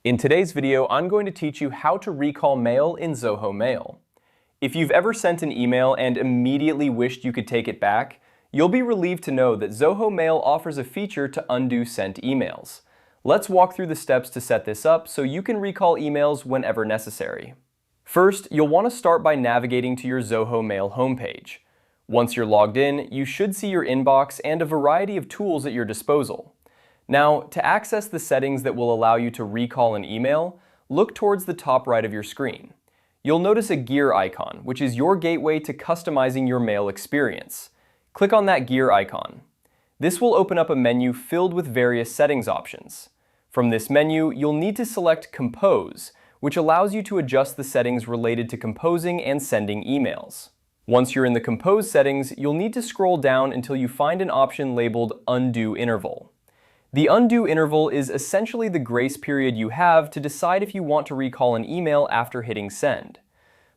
In today's video, I'm going to teach you how to recall mail in Zoho Mail. If you've ever sent an email and immediately wished you could take it back, you'll be relieved to know that Zoho Mail offers a feature to undo sent emails. Let's walk through the steps to set this up so you can recall emails whenever necessary. First, you'll want to start by navigating to your Zoho Mail homepage. Once you're logged in, you should see your inbox and a variety of tools at your disposal. Now, to access the settings that will allow you to recall an email, look towards the top right of your screen. You'll notice a gear icon, which is your gateway to customizing your mail experience. Click on that gear icon. This will open up a menu filled with various settings options. From this menu, you'll need to select Compose, which allows you to adjust the settings related to composing and sending emails. Once you're in the Compose settings, you'll need to scroll down until you find an option labeled Undo Interval. The undo interval is essentially the grace period you have to decide if you want to recall an email after hitting send.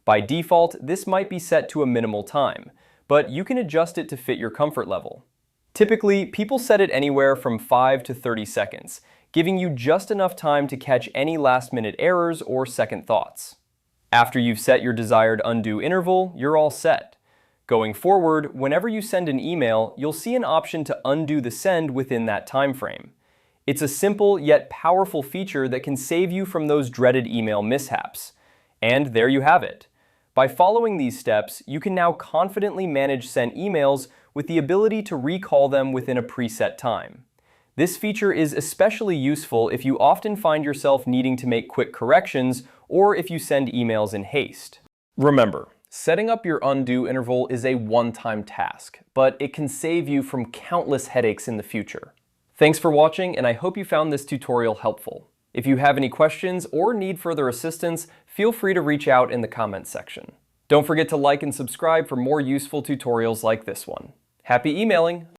By default, this might be set to a minimal time, but you can adjust it to fit your comfort level. Typically, people set it anywhere from 5 to 30 seconds, giving you just enough time to catch any last-minute errors or second thoughts. After you've set your desired undo interval, you're all set. Going forward, whenever you send an email, you'll see an option to undo the send within that time frame. It's a simple yet powerful feature that can save you from those dreaded email mishaps. And there you have it. By following these steps, you can now confidently manage sent emails with the ability to recall them within a preset time. This feature is especially useful if you often find yourself needing to make quick corrections or if you send emails in haste. Remember, setting up your undo interval is a one-time task, but it can save you from countless headaches in the future. Thanks for watching, and I hope you found this tutorial helpful. If you have any questions or need further assistance, feel free to reach out in the comments section. Don't forget to like and subscribe for more useful tutorials like this one. Happy emailing!